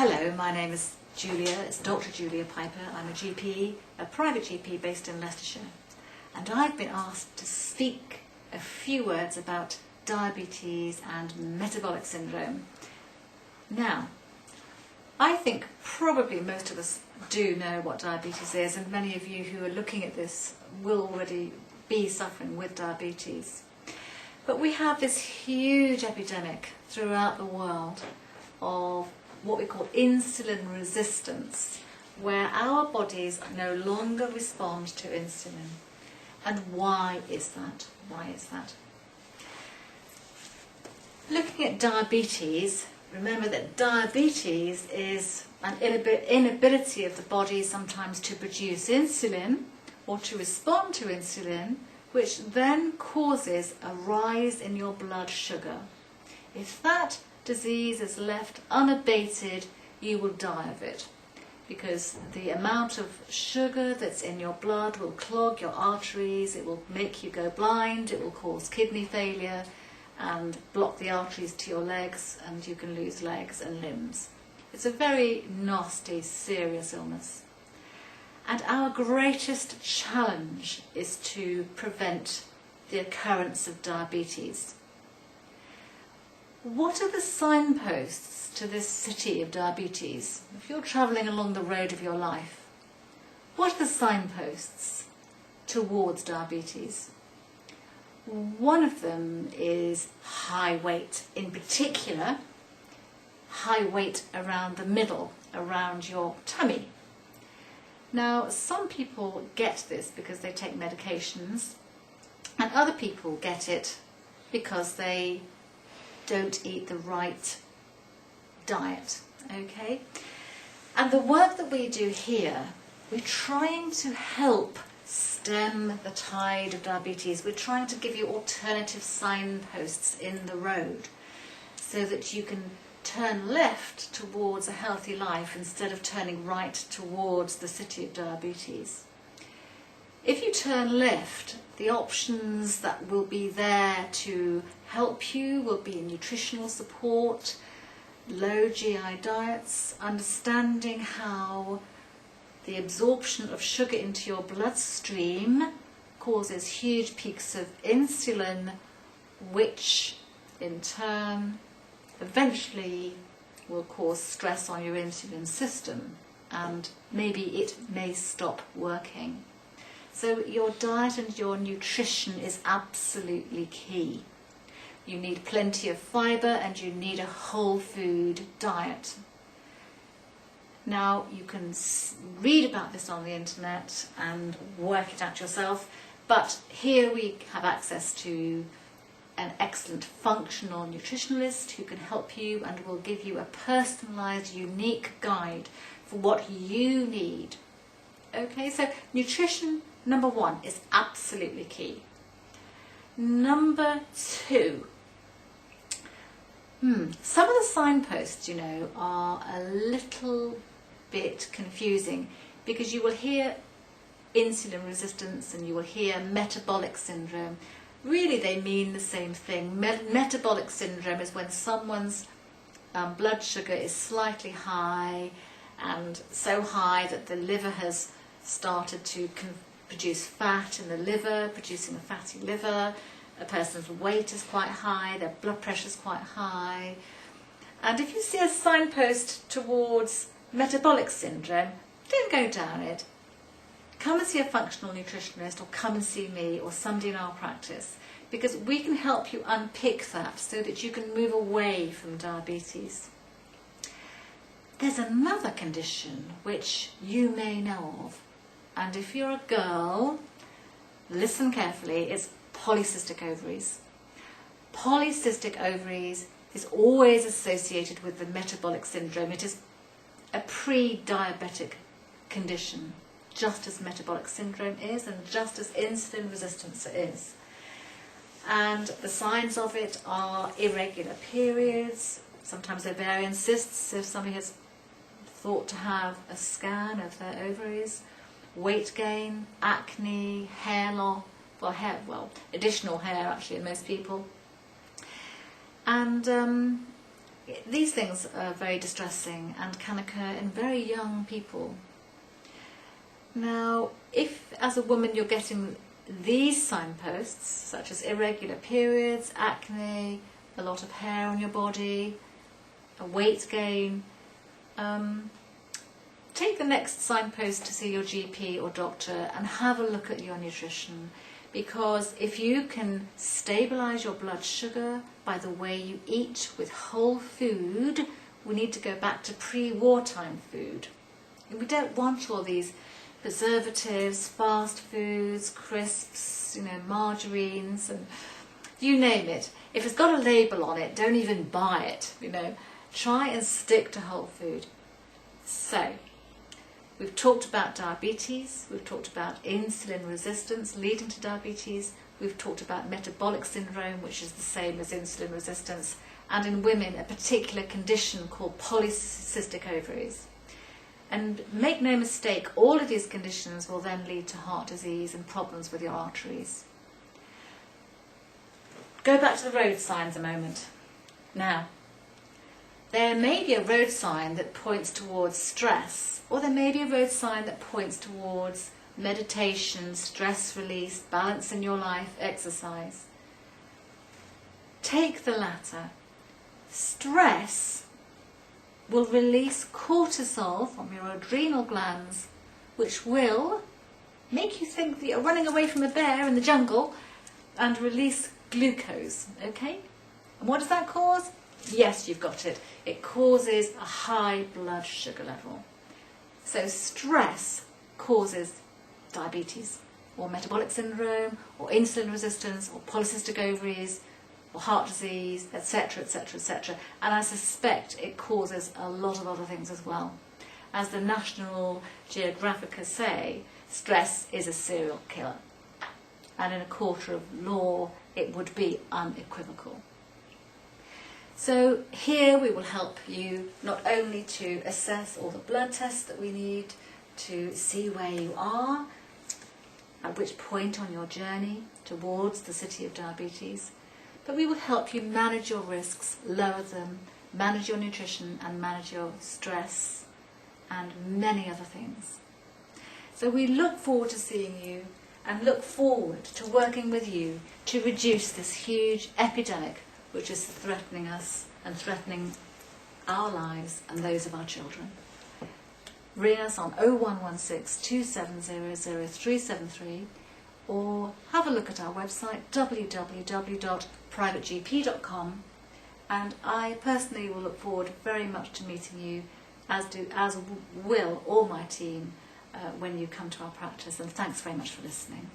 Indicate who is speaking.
Speaker 1: Hello, my name is Julia. It's Dr. Julia Piper. I'm a GP, a private GP based in Leicestershire. And I've been asked to speak a few words about diabetes and metabolic syndrome. Now, I think probably most of us do know what diabetes is, and many of you who are looking at this will already be suffering with diabetes. But we have this huge epidemic throughout the world of what we call insulin resistance, where our bodies no longer respond to insulin. And why is that? Why is that? Looking at diabetes, remember that diabetes is an inability of the body sometimes to produce insulin or to respond to insulin, which then causes a rise in your blood sugar. If that disease is left unabated, you will die of it, because the amount of sugar that's in your blood will clog your arteries, it will make you go blind, it will cause kidney failure and block the arteries to your legs, and you can lose legs and limbs. It's a very nasty, serious illness. And our greatest challenge is to prevent the occurrence of diabetes. What are the signposts to this city of diabetes? If you're travelling along the road of your life, what are the signposts towards diabetes? One of them is high weight, in particular high weight around the middle, around your tummy. Now, some people get this because they take medications, and other people get it because they don't eat the right diet, okay? And the work that we do here, we're trying to help stem the tide of diabetes. We're trying to give you alternative signposts in the road so that you can turn left towards a healthy life instead of turning right towards the city of diabetes. If you turn left, the options that will be there to help you will be nutritional support, low GI diets, understanding how the absorption of sugar into your bloodstream causes huge peaks of insulin, which in turn eventually will cause stress on your insulin system, and maybe it may stop working. So your diet and your nutrition is absolutely key. You need plenty of fibre and you need a whole food diet. Now, you can read about this on the internet and work it out yourself, but here we have access to an excellent functional nutritionalist who can help you and will give you a personalised, unique guide for what you need. Okay, so nutrition, number one, is absolutely key. Number two, some of the signposts, are a little bit confusing, because you will hear insulin resistance and you will hear metabolic syndrome. Really, they mean the same thing. Metabolic syndrome is when someone's blood sugar is slightly high, and so high that the liver has started to produce fat in the liver, producing a fatty liver. A person's weight is quite high, their blood pressure is quite high. And if you see a signpost towards metabolic syndrome, don't go down it. Come and see a functional nutritionist, or come and see me or somebody in our practice, because we can help you unpick that so that you can move away from diabetes. There's another condition which you may know of, and if you're a girl, listen carefully, it's polycystic ovaries. Polycystic ovaries is always associated with the metabolic syndrome. It is a pre-diabetic condition, just as metabolic syndrome is and just as insulin resistance is. And the signs of it are irregular periods, sometimes ovarian cysts if somebody has thought to have a scan of their ovaries, weight gain, acne, hair loss, additional hair actually in most people. And these things are very distressing and can occur in very young people. Now, if as a woman you're getting these signposts, such as irregular periods, acne, a lot of hair on your body, a weight gain, take the next signpost to see your GP or doctor and have a look at your nutrition, because if you can stabilise your blood sugar by the way you eat with whole food, we need to go back to pre-wartime food. We don't want all these preservatives, fast foods, crisps, margarines, and you name it. If it's got a label on it, don't even buy it, Try and stick to whole food. So, we've talked about diabetes, we've talked about insulin resistance leading to diabetes, we've talked about metabolic syndrome, which is the same as insulin resistance, and in women a particular condition called polycystic ovaries. And make no mistake, all of these conditions will then lead to heart disease and problems with your arteries. Go back to the road signs a moment. Now, there may be a road sign that points towards stress, or there may be a road sign that points towards meditation, stress release, balance in your life, exercise. Take the latter. Stress will release cortisol from your adrenal glands, which will make you think that you're running away from a bear in the jungle, and release glucose, okay? And what does that cause? Yes, you've got it. It causes a high blood sugar level. So stress causes diabetes, or metabolic syndrome, or insulin resistance, or polycystic ovaries, or heart disease, etc., etc., etc. And I suspect it causes a lot of other things as well. As the National Geographic say, stress is a serial killer. And in a court of law, it would be unequivocal. So here we will help you not only to assess all the blood tests that we need to see where you are, at which point on your journey towards the city of diabetes, but we will help you manage your risks, lower them, manage your nutrition and manage your stress and many other things. So we look forward to seeing you and look forward to working with you to reduce this huge epidemic which is threatening us and threatening our lives and those of our children. Ring us on 0116 2700 373 or have a look at our website www.privategp.com, and I personally will look forward very much to meeting you, as will all my team when you come to our practice, and thanks very much for listening.